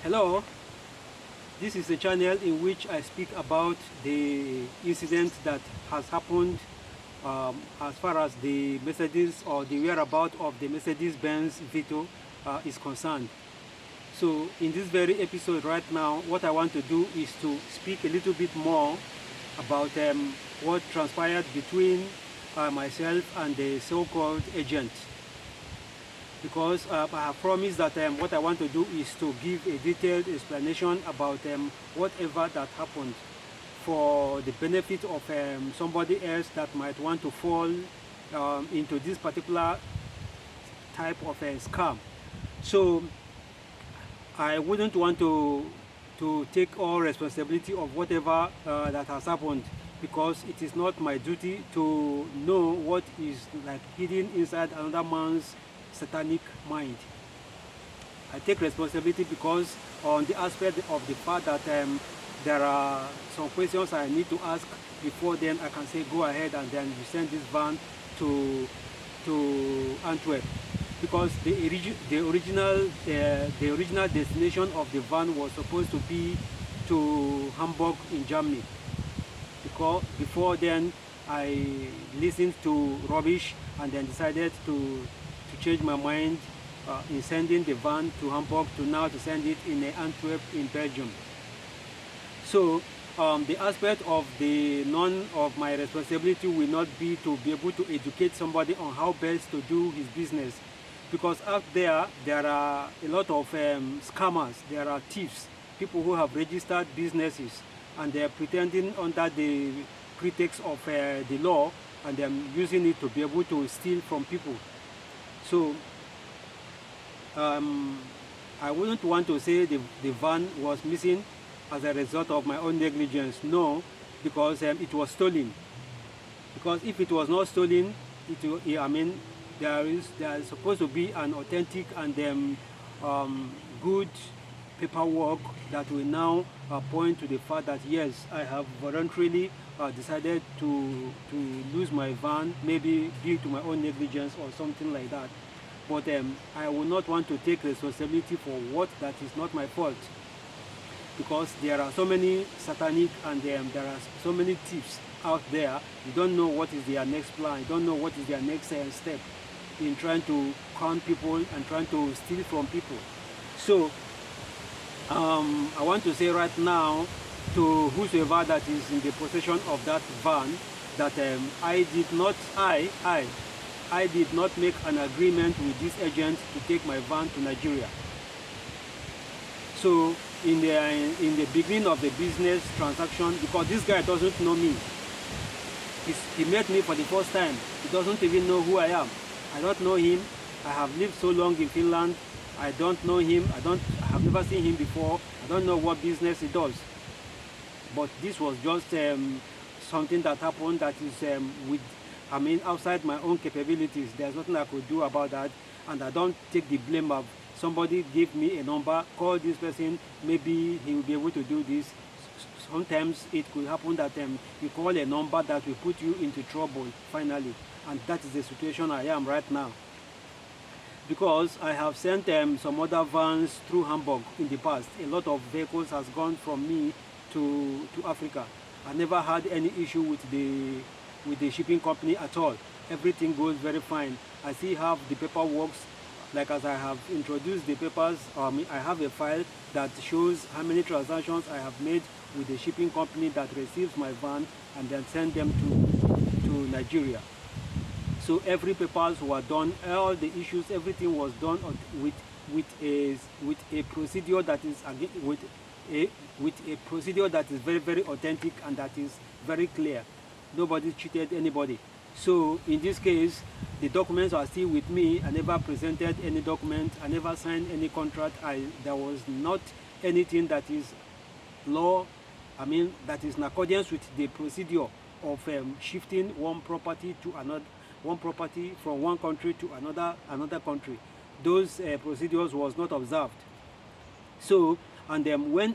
Hello, this is a channel in which I speak about the incident that has happened as far as the Mercedes or the whereabouts of the Mercedes-Benz Vito is concerned. So in this very episode right now, what I want to do is to speak a little bit more about what transpired between myself and the so-called agent, because I have promised that what I want to do is to give a detailed explanation about whatever that happened, for the benefit of somebody else that might want to fall into this particular type of a scam. So I wouldn't want to take all responsibility of whatever that has happened, because it is not my duty to know what is like hidden inside another man's satanic mind. I take responsibility because on the aspect of the fact that there are some questions I need to ask before then I can say go ahead and then you send this van to Antwerp, because the original destination of the van was supposed to be to Hamburg in Germany. Because before then I listened to rubbish and then decided to change my mind in sending the van to Hamburg to now to send it in Antwerp in Belgium. So the aspect of the none of my responsibility will not be to be able to educate somebody on how best to do his business, because out there are a lot of scammers, there are thieves, people who have registered businesses and they are pretending under the pretext of the law, and they're using it to be able to steal from people. So I wouldn't want to say the van was missing as a result of my own negligence. No, because it was stolen. Because if it was not stolen, I mean, there is supposed to be an authentic and good paperwork that will now point to the fact that yes, I have voluntarily decided to lose my van, maybe due to my own negligence or something like that. But I would not want to take responsibility for what that is not my fault, because there are so many satanic and there are so many thieves out there. You don't know what is their next plan, you don't know what is their next step in trying to con people and trying to steal from people. So I want to say right now to whosoever that is in the possession of that van that I did not make an agreement with this agent to take my van to Nigeria. So in the beginning of the business transaction, because this guy doesn't know me, he met me for the first time. He doesn't even know who I am. I don't know him. I have lived so long in Finland. I don't know him. I have never seen him before. I don't know what business he does. But this was just something that happened that is outside my own capabilities. There's nothing I could do about that, and I don't take the blame of somebody gave me a number, call this person, maybe he will be able to do this. Sometimes it could happen that you call a number that will put you into trouble finally, and that is the situation I am right now. Because I have sent some other vans through Hamburg in the past. A lot of vehicles has gone from me to Africa. I never had any issue with the shipping company at all. Everything goes very fine. I still have the paperwork, like as I have introduced the papers. I have a file that shows how many transactions I have made with the shipping company that receives my van and then send them to Nigeria. So every papers were done, all the issues, everything was done with a procedure that is with a procedure that is very, very authentic and that is very clear. Nobody cheated anybody. So in this case, the documents are still with me. I never presented any document. I never signed any contract. There was not anything that is law, that is in accordance with the procedure of shifting one property to another, one property from one country to another country. Those procedures was not observed. So, and when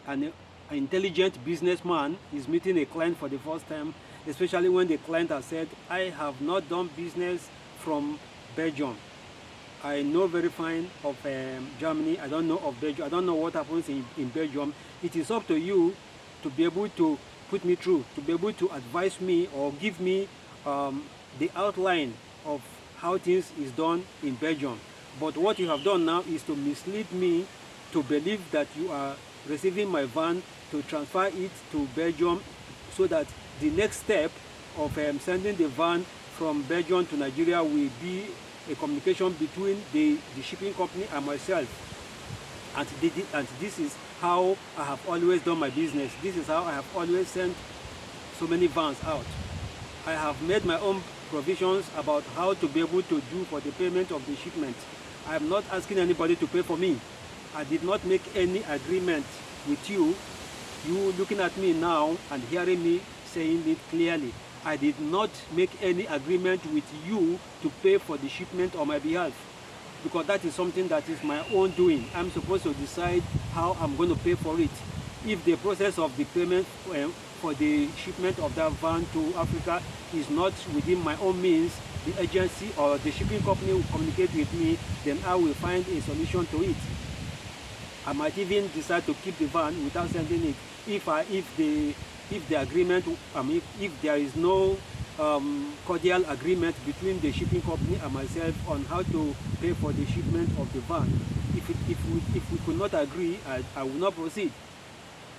an intelligent businessman is meeting a client for the first time, especially when the client has said, I have not done business from Belgium, I know very fine of Germany. I don't know of Belgium. I don't know what happens in Belgium. It is up to you to be able to put me through, to be able to advise me or give me the outline of how things is done in Belgium. But what you have done now is to mislead me to believe that you are receiving my van to transfer it to Belgium, so that the next step of sending the van from Belgium to Nigeria will be a communication between the shipping company and myself. And this is how I have always done my business. This is how I have always sent so many vans out. I have made my own provisions about how to be able to do for the payment of the shipment. I am not asking anybody to pay for me. I did not make any agreement with you. You looking at me now and hearing me saying it clearly. I did not make any agreement with you to pay for the shipment on my behalf, because that is something that is my own doing. I'm supposed to decide how I'm going to pay for it. If the process of the payment for the shipment of that van to Africa is not within my own means, the agency or the shipping company will communicate with me, then I will find a solution to it. I might even decide to keep the van without sending it if the agreement, if there is no cordial agreement between the shipping company and myself on how to pay for the shipment of the van. If we could not agree, I will not proceed.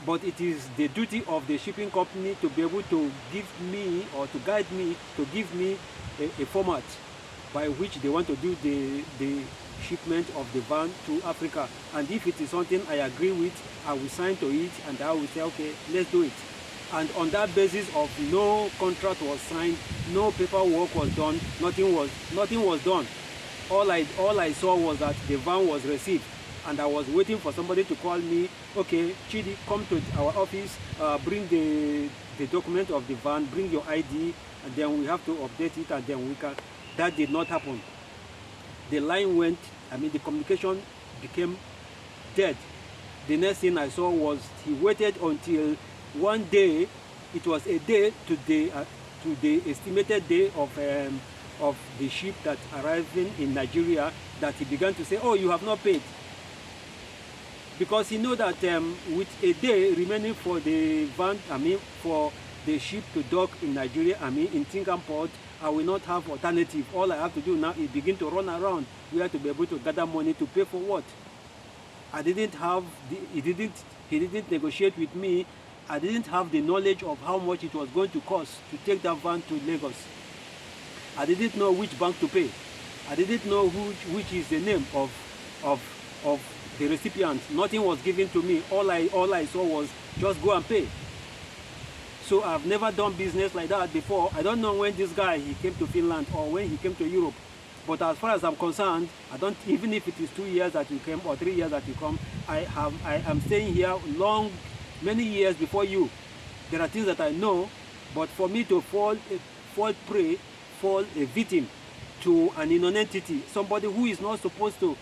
But it is the duty of the shipping company to be able to give me, or to guide me, to give me a format by which they want to do the shipment of the van to Africa. And if it is something I agree with, I will sign to it and I will say, okay, let's do it. And on that basis of no contract was signed, no paperwork was done, nothing was done. All I saw was that the van was received, and I was waiting for somebody to call me. Okay, Chidi, come to our office, bring the document of the van, bring your ID, and then we have to update it, and then we can. That did not happen. The line went, the communication became dead. The next thing I saw was he waited until one day. It was a day to the estimated day of the ship that arriving in Nigeria, that he began to say, oh, you have not paid. Because he knew that with a day remaining for the van, for the ship to dock in Nigeria, in Tinkan Port, I will not have alternative. All I have to do now is begin to run around. We have to be able to gather money to pay for what? I didn't have, he didn't negotiate with me. I didn't have the knowledge of how much it was going to cost to take that van to Lagos. I didn't know which bank to pay. I didn't know which is the name of the recipient. Nothing was given to me. All I saw was just go and pay. So I've never done business like that before. I don't know when this guy he came to Finland or when he came to Europe. But as far as I'm concerned, I don't, even if it is 2 years that you came or 3 years that you come, I am staying here many years before you. There are things that I know, but for me to fall a victim to an unknown entity, somebody who is not supposed to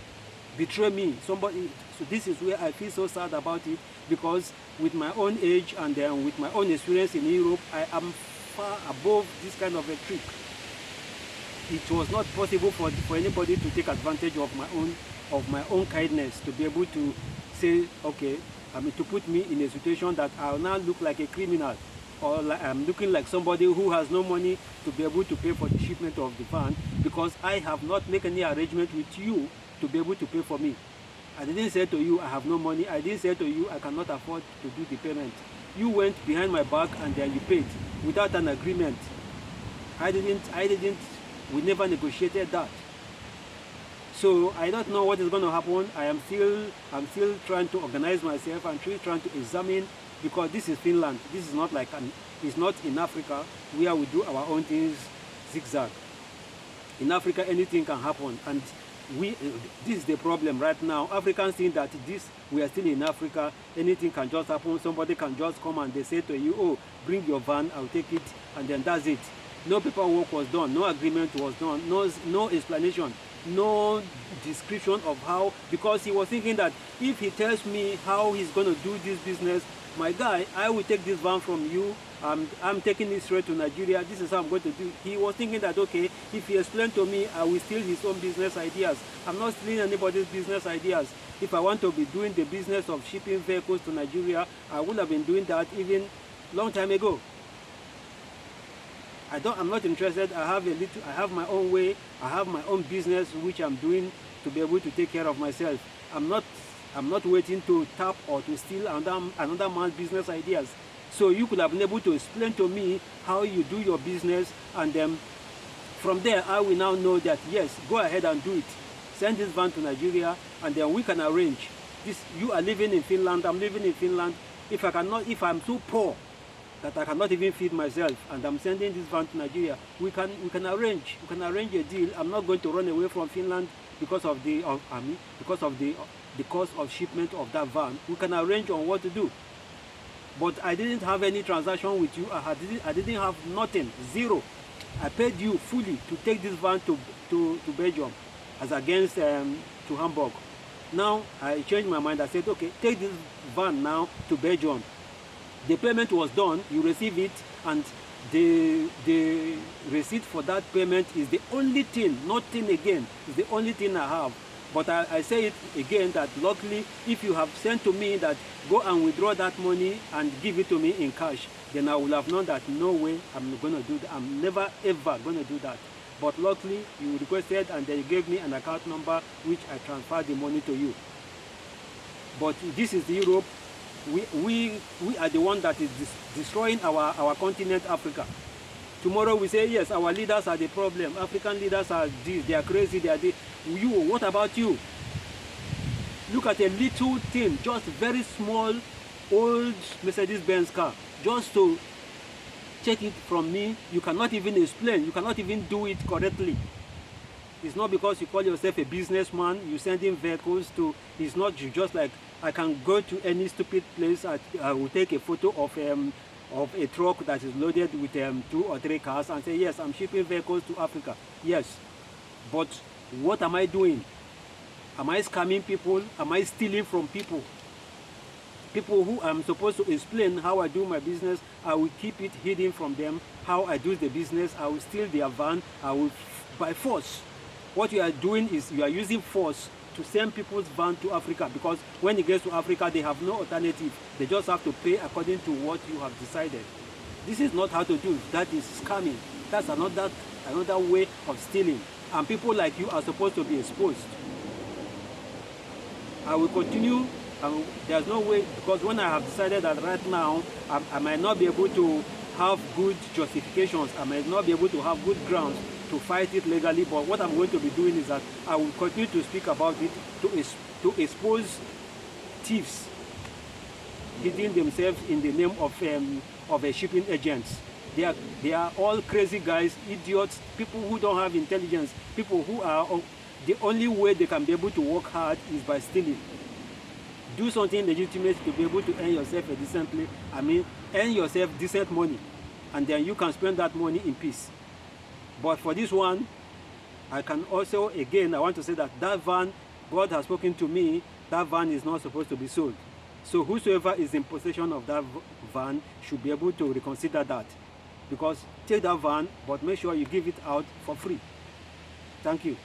betray me, so this is where I feel so sad about it, because with my own age and with my own experience in Europe, I am far above this kind of a trick. It was not possible for anybody to take advantage of my own kindness, to be able to say, okay, to put me in a situation that I'll now look like a criminal, or I'm looking like somebody who has no money to be able to pay for the shipment of the van, because I have not made any arrangement with you to be able to pay for me. I didn't say to you I have no money. I didn't say to you I cannot afford to do the payment. You went behind my back and then you paid without an agreement. We never negotiated that. So I don't know what is going to happen. I'm still trying to organize myself. I'm still trying to examine, because this is Finland. This is not like it's not in Africa where we do our own things zigzag. In Africa, anything can happen, and this is the problem right now. Africans think that we are still in Africa. Anything can just happen. Somebody can just come and they say to you, oh, bring your van, I'll take it, and then that's it. No paperwork was done, no agreement was done, no explanation. no description of how, because he was thinking that if he tells me how he's going to do this business, my guy, I will take this van from you. I'm taking it straight to Nigeria. This is how I'm going to do. He was thinking that, okay, if he explained to me, I will steal his own business ideas. I'm not stealing anybody's business ideas. If I want to be doing the business of shipping vehicles to Nigeria, I would have been doing that even long time ago. I'm not interested. I have my own way. I have my own business which I'm doing to be able to take care of myself. I'm not waiting to tap or to steal another man's business ideas. So you could have been able to explain to me how you do your business, and then from there I will now know that yes, go ahead and do it. Send this van to Nigeria, and then we can arrange this. You are living in Finland, I'm living in Finland. If I'm so poor that I cannot even feed myself, and I'm sending this van to Nigeria, we can arrange a deal. I'm not going to run away from Finland because of the cost of shipment of that van. We can arrange on what to do. But I didn't have any transaction with you. I didn't have nothing, zero. I paid you fully to take this van to Belgium as against to Hamburg. Now I changed my mind. I said, okay, take this van now to Belgium. The payment was done, you receive it, and the receipt for that payment is the only thing, nothing again, is the only thing I have. But I say it again that luckily, if you have sent to me that go and withdraw that money and give it to me in cash, then I will have known that no way I'm going to do that. I'm never ever going to do that. But luckily, you requested and then you gave me an account number which I transferred the money to you. But this is Europe. We are the one that is destroying our continent, Africa. Tomorrow we say, yes, our leaders are the problem. African leaders are this, they are crazy, they are this. You, what about you? Look at a little thing, just very small, old Mercedes-Benz car. Just to check it from me, you cannot even explain, you cannot even do it correctly. It's not because you call yourself a businessman, you send in vehicles to, it's not just like, I can go to any stupid place, I will take a photo of a truck that is loaded with 2 or 3 cars and say, yes, I'm shipping vehicles to Africa. Yes, but what am I doing? Am I scamming people? Am I stealing from people? People who I'm supposed to explain how I do my business, I will keep it hidden from them. How I do the business, I will steal their van, I will by force. What you are doing is you are using force to send people's van to Africa, because when it gets to Africa, they have no alternative. They just have to pay according to what you have decided. This is not how to do. That is scamming. That's another way of stealing. And people like you are supposed to be exposed. I will continue. There's no way, because when I have decided that right now, I might not be able to have good justifications. I might not be able to have good grounds to fight it legally, but what I'm going to be doing is that I will continue to speak about it to expose thieves hiding themselves in the name of a shipping agents. They are all crazy guys, idiots, people who don't have intelligence, people who are the only way they can be able to work hard is by stealing. Do something legitimate to be able to earn yourself a decently, earn yourself decent money, and then you can spend that money in peace. But for this one, I can also, again, I want to say that van, God has spoken to me, that van is not supposed to be sold. So whosoever is in possession of that van should be able to reconsider that. Because take that van, but make sure you give it out for free. Thank you.